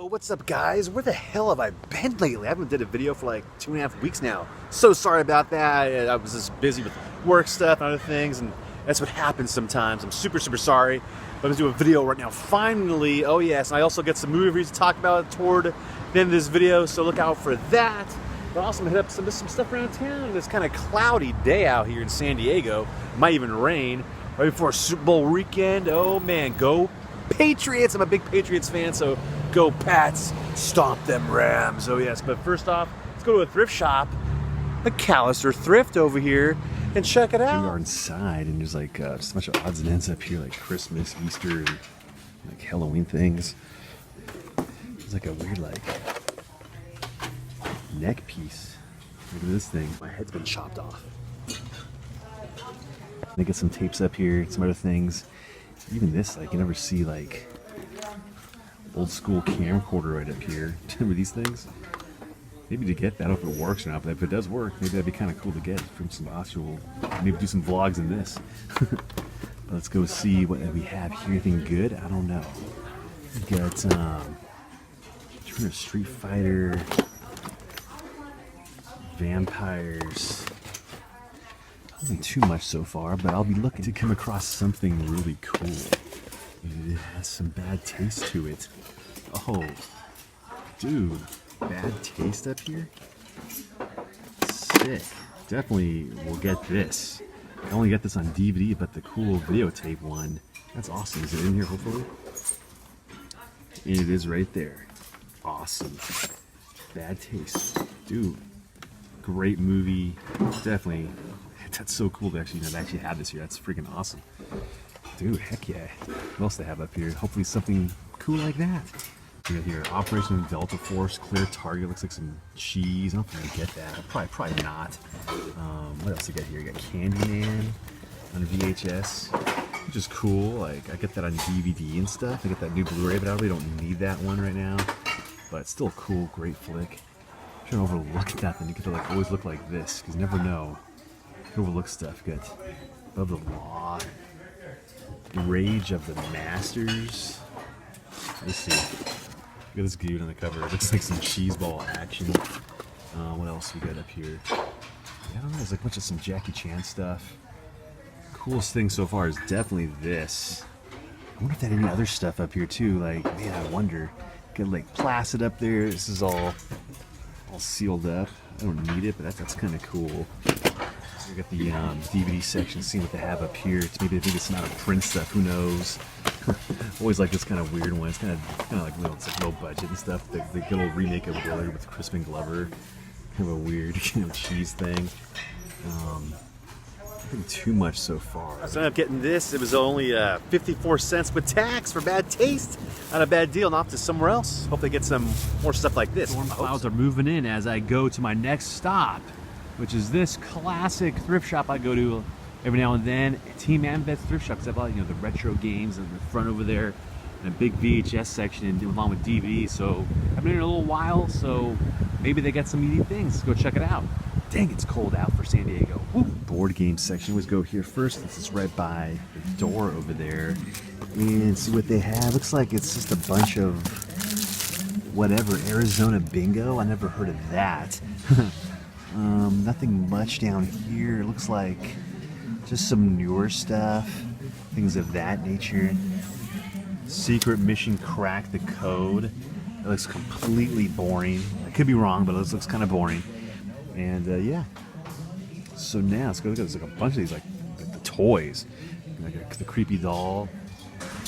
Yo, what's up guys? Where the hell have I been lately? I haven't did a video for like 2.5 weeks now. So sorry about that. I was just busy with work stuff and other things, and that's what happens sometimes. I'm super sorry. But I'm gonna do a video right now. Finally, oh yes, and I also get some movie reviews to talk about toward the end of this video, so look out for that. But also I'm gonna hit up some stuff around town. It's kind of cloudy day out here in San Diego. It might even rain right before a Super Bowl weekend. Oh man, go Patriots! I'm a big Patriots fan, so go Pats, stomp them Rams. Oh yes, but first off, let's go to a thrift shop, a McAllister Thrift over here, and check it out. We are inside, and there's like just a bunch of odds and ends up here, like Christmas, Easter, and like Halloween things. There's like a weird like neck piece. Look at this thing. My head's been chopped off. They get some tapes up here, some other things. Even this, like, you never see like old school camcorder right up here. Remember these things? Maybe to get that, I don't know if it works or not, but if it does work, maybe that'd be kind of cool to get from some actual, maybe do some vlogs in this. But let's go see what we have here. Anything good? I don't know. We got Street Fighter, vampires. Nothing too much so far, but I'll be looking to come across something really cool. It has some bad taste to it. Oh, dude, bad taste up here? Sick. Definitely will get this. I only got this on DVD, but the cool videotape one. That's awesome. Is it in here, hopefully? And it is right there. Awesome. Bad taste. Dude, great movie. Definitely. That's so cool to actually have this here. That's freaking awesome. Dude, heck yeah. What else they have up here? Hopefully something cool like that. We got here Operation Delta Force, Clear Target. Looks like some cheese. I don't think I get that. Probably not. What else you got here? You got Candyman on VHS, which is cool. Like, I get that on DVD and stuff. I get that new Blu-ray, but I really don't need that one right now. But it's still a cool, great flick. I'm trying to overlook that, then you get to like always look like this, because you never know. Overlook stuff. Good. Above the Law. Rage of the Masters. Let's see. Look at this dude on the cover. It looks like some cheeseball action. What else we got up here? I don't know. There's like a bunch of some Jackie Chan stuff. Coolest thing so far is definitely this. I wonder if they had any other stuff up here too. Like, man, I wonder. Got like Placid up there. This is all sealed up. I don't need it, but that's kind of cool. We got the DVD section, see what they have up here. Maybe they think it's some out of print stuff, who knows. Always like this kind of weird one. It's kind of like little, it's like low budget and stuff. The good old remake of Willard with Crispin Glover. Kind of a weird cheese thing. Nothing too much so far. So I ended up getting this. It was only 54 cents with tax for bad taste. Not a bad deal. Not to somewhere else. Hope they get some more stuff like this. Storm clouds are moving in as I go to my next stop, which is this classic thrift shop I go to every now and then. Team Ambets Thrift Shop, because I bought the retro games in the front over there, and a big VHS section along with DVDs. So I've been here a little while, so maybe they got some neat things. Let's go check it out. Dang, it's cold out for San Diego. Woo. Board game section. Always go here first. This is right by the door over there, and see what they have. Looks like it's just a bunch of whatever. Arizona Bingo. I never heard of that. Nothing much down here. It looks like just some newer stuff, things of that nature. Secret Mission Crack the Code. It looks completely boring. I could be wrong, but it looks kind of boring. And yeah. So now let's go look at this, like a bunch of these like the toys, like the creepy doll,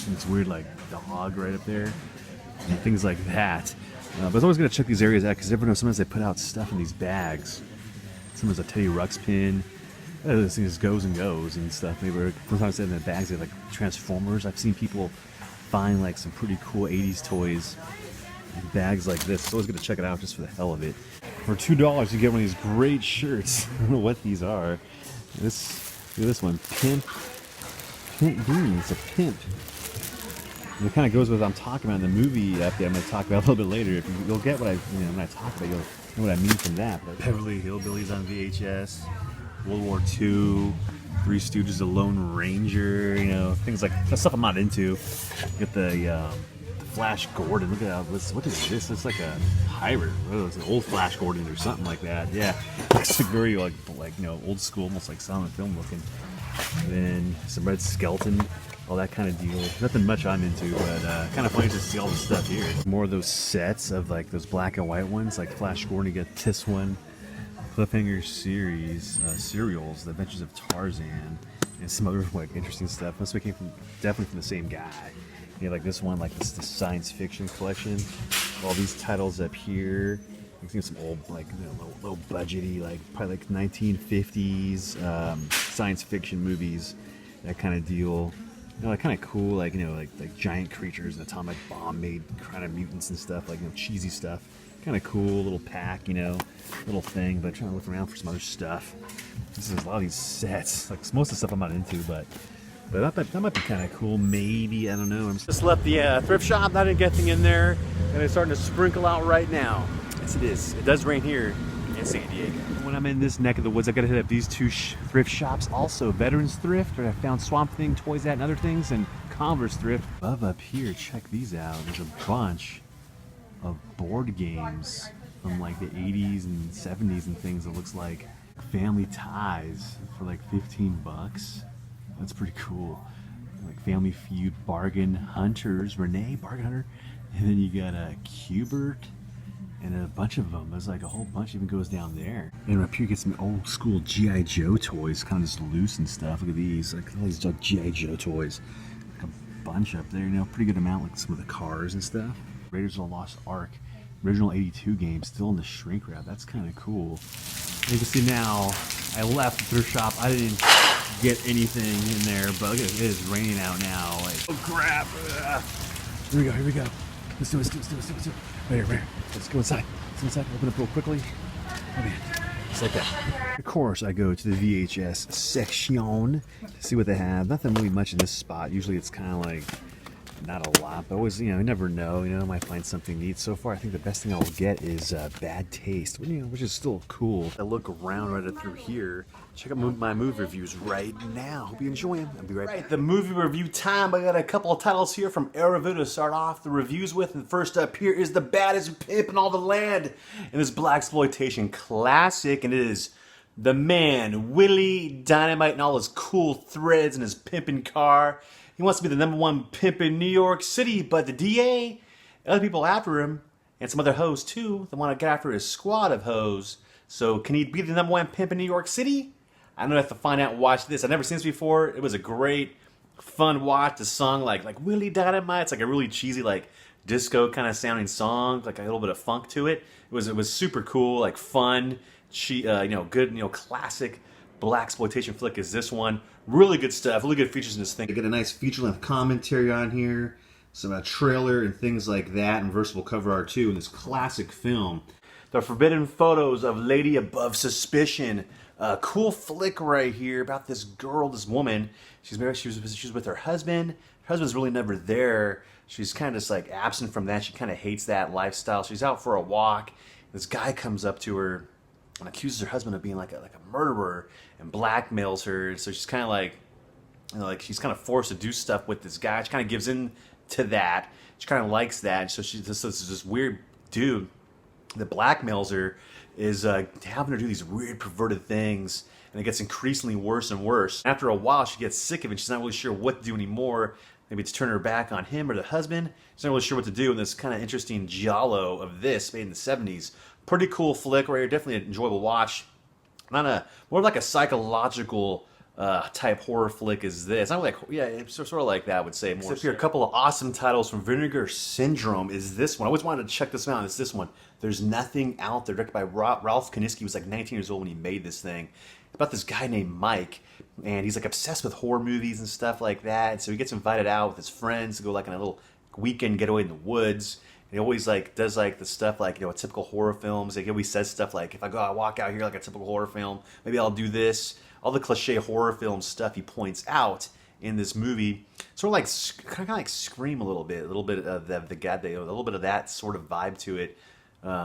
and this weird like dog right up there, and things like that. But I was always gonna check these areas out because you never know. Sometimes they put out stuff in these bags. Sometimes a Teddy Ruxpin pin. This thing just goes and goes and stuff. Maybe sometimes in the bags they have like Transformers. I've seen people find like some pretty cool 80s toys in bags like this. So I was gonna check it out just for the hell of it. For $2 you get one of these great shirts. I don't know what these are. Look at this one. Pimp Bean. It's a pimp. And it kind of goes with what I'm talking about in the movie up there. I'm going to talk about a little bit later. If you'll get what when I talk about, you'll know what I mean from that. But Beverly Hillbillies on VHS, World War II, Three Stooges, The Lone Ranger, things like that stuff I'm not into. Get the Flash Gordon. Look at that. What is this? It's like a pirate. Oh, it's an old Flash Gordon or something like that. Yeah, it's like very like old school, almost like silent film looking. And then some Red Skeleton, all that kind of deal. Nothing much I'm into, but kind of funny to see all the stuff here. More of those sets of like those black and white ones, like Flash Gordon. You get this one, Cliffhanger series, serials, The Adventures of Tarzan, and some other like interesting stuff. Must be definitely from the same guy. You know, like this one, like this science fiction collection. All these titles up here. You see some old, like low budgety, like probably like 1950s science fiction movies, that kind of deal. Like kind of cool, like like giant creatures, an atomic bomb made kind of mutants and stuff, like cheesy stuff. Kind of cool little pack, little thing. But trying to look around for some other stuff. There's a lot of these sets. Like most of the stuff I'm not into, but that might be kind of cool. Maybe, I don't know. I'm just left the thrift shop. I didn't get anything in there, and it's starting to sprinkle out right now. Yes, it is. It does rain here in San Diego. When I'm in this neck of the woods, I gotta hit up these two thrift shops. Also, Veterans Thrift, where I found Swamp Thing toys at and other things, and Converse Thrift. Above up here, check these out. There's a bunch of board games from like the 80s and 70s and things. It looks like Family Ties for like 15 bucks. That's pretty cool. Like Family Feud, Bargain Hunters, Renee, Bargain Hunter. And then you got a Cubert and a bunch of them. There's like a whole bunch even goes down there. And up here you get some old school G.I. Joe toys, kind of just loose and stuff. Look at these, like all these G.I. Joe toys. Like a bunch up there, pretty good amount, like some of the cars and stuff. Raiders of the Lost Ark, original 82 game, still in the shrink wrap. That's kind of cool. You can see now, I left the thrift shop. I didn't get anything in there, but look at it, it is raining out now. Like, oh crap! Here we go. Let's do it. Right here. Let's go inside. Open up real quickly. Oh man, just like that. Of course, I go to the VHS section to see what they have. Nothing really much in this spot. Usually, it's kind of like not a lot, but always, you never know. I might find something neat. So far, I think the best thing I'll get is Bad Taste, which is still cool. I look around right through here. Check out my movie reviews right now. Hope you enjoy them. I'll be right back. The movie review time. I got a couple of titles here from Airreview to start off the reviews with. And first up here is The Baddest Pimp in All the Land, in this blaxploitation classic, and it is the man, Willie Dynamite, and all his cool threads and his pimping car. He wants to be the #1 pimp in New York City, but the DA and other people after him, and some other hoes too, they want to get after his squad of hoes. So can he be the #1 pimp in New York City? I don't know, I have to find out and watch this. I've never seen this before. It was a great, fun watch. The song like Willie Dynamite. It's like a really cheesy, like disco kind of sounding song, like a little bit of funk to it. It was super cool, like fun, good, classic blaxploitation flick is this one. Really good stuff, really good features in this thing. I get a nice feature-length commentary on here, some trailer and things like that, and versatile cover art too in this classic film. The Forbidden Photos of Lady Above Suspicion. Cool flick right here about this girl, this woman. She's married. She was with her husband. Her husband's really never there. She's kind of just like absent from that. She kind of hates that lifestyle. She's out for a walk. This guy comes up to her and accuses her husband of being like a murderer and blackmails her. So she's kind of like she's kind of forced to do stuff with this guy. She kind of gives in to that. She kind of likes that. So this weird dude that blackmails her is having her do these weird perverted things, and it gets increasingly worse and worse. After a while, she gets sick of it. She's not really sure what to do anymore. Maybe it's turn her back on him or the husband. She's not really sure what to do in this kind of interesting giallo of this, made in the 70s. Pretty cool flick right here. Definitely an enjoyable watch. More like a psychological type horror flick is this. I'm like, yeah, it's sort of like that, I would say. More. Except here, a couple of awesome titles from Vinegar Syndrome is this one. I always wanted to check this out. It's this one. There's Nothing Out There, directed by Ralph Kiniski. He was like 19 years old when he made this thing. About this guy named Mike, and he's like obsessed with horror movies and stuff like that. And so he gets invited out with his friends to go like on a little weekend getaway in the woods. And he always like does like the stuff like typical horror films. Like he always says stuff like, if I walk out here like a typical horror film, maybe I'll do this. All the cliche horror film stuff he points out in this movie, sort of like kind of like Scream a little bit of the guy, a little bit of that sort of vibe to it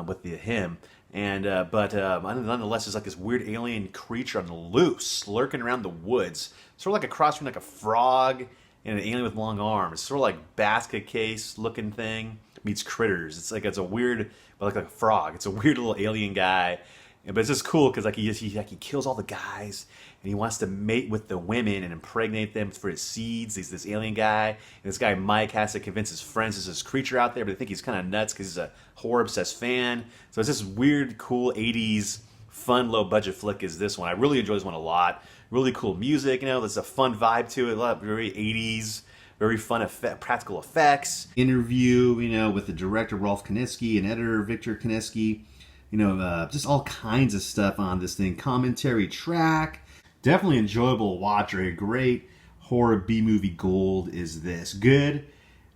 with him. And but nonetheless, there's like this weird alien creature on the loose, lurking around the woods, sort of like a cross between like a frog and an alien with long arms. It's sort of like basket case looking thing meets critters. It's like, it's a weird, like a frog. It's a weird little alien guy. But it's just cool because like he kills all the guys and he wants to mate with the women and impregnate them for his seeds. He's this alien guy, and this guy Mike has to convince his friends there's this creature out there, but they think he's kind of nuts because he's a horror obsessed fan. So it's this weird, cool 80s fun low budget flick is this one. I really enjoy this one a lot. Really cool music, you know, there's a fun vibe to it, a lot of very 80s, very fun practical effects. Interview, you know, with the director Rolf Kaniski and editor Victor Kaniski. You know, just all kinds of stuff on this thing. Commentary track. Definitely enjoyable watcher. A great horror B-movie gold is this. Good,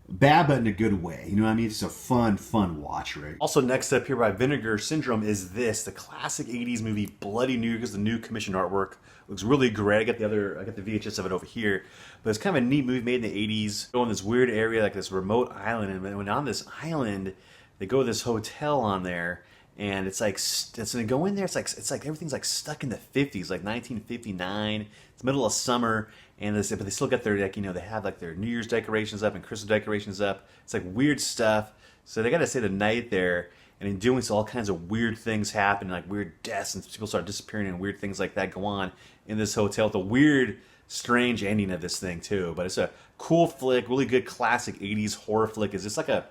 bad, but in a good way. You know what I mean? Just a fun watch rig. Also next up here by Vinegar Syndrome is this. The classic 80s movie Bloody New Year. The new commissioned artwork. Looks really great. I got the VHS of it over here. But it's kind of a neat movie made in the 80s. Go on this weird area, like this remote island. And when on this island, they go to this hotel on there. And it's like, when they go in there, it's like everything's like stuck in the 50s, like 1959. It's middle of summer, and but they still got their, like, you know, they have like their New Year's decorations up and Christmas decorations up. It's like weird stuff. So they got to stay the night there, and in doing so, all kinds of weird things happen, like weird deaths, and people start disappearing, and weird things like that go on in this hotel. The weird, strange ending of this thing too. But it's a cool flick, really good classic 80s horror flick. It's like a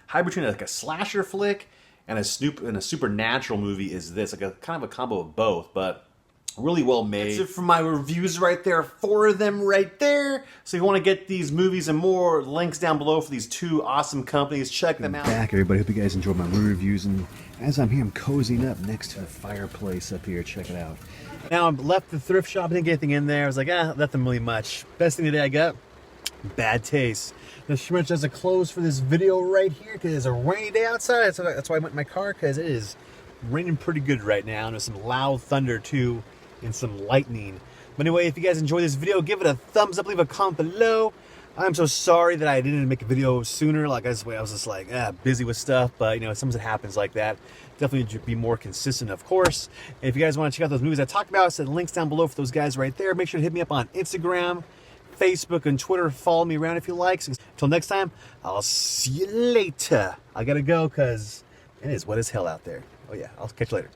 hybrid between like a slasher flick and a supernatural movie is this, like a kind of a combo of both, but really well made. That's it for my reviews right there, 4 of them right there. So if you want to get these movies and more, links down below for these 2 awesome companies. Check them out. Back, everybody. Hope you guys enjoyed my movie reviews. And as I'm here, I'm cozying up next to the fireplace up here. Check it out. Now I left the thrift shop. I didn't get anything in there. I was like, nothing really much. Best thing today I got, bad taste. This pretty much does a close for this video right here because it's a rainy day outside. That's why I went in my car, because it is raining pretty good right now, and there's some loud thunder too and some lightning. But anyway, if you guys enjoyed this video, give it a thumbs up, leave a comment below. I'm so sorry that I didn't make a video sooner. Like I was just like busy with stuff, but you know, sometimes it happens like that. Definitely be more consistent, of course. And if you guys want to check out those movies I talked about, I said links down below for those guys right there. Make sure to hit me up on Instagram, Facebook, and Twitter. Follow me around if you like. So until next time, I'll see you later. I gotta go because it is wet as hell out there. Oh yeah, I'll catch you later.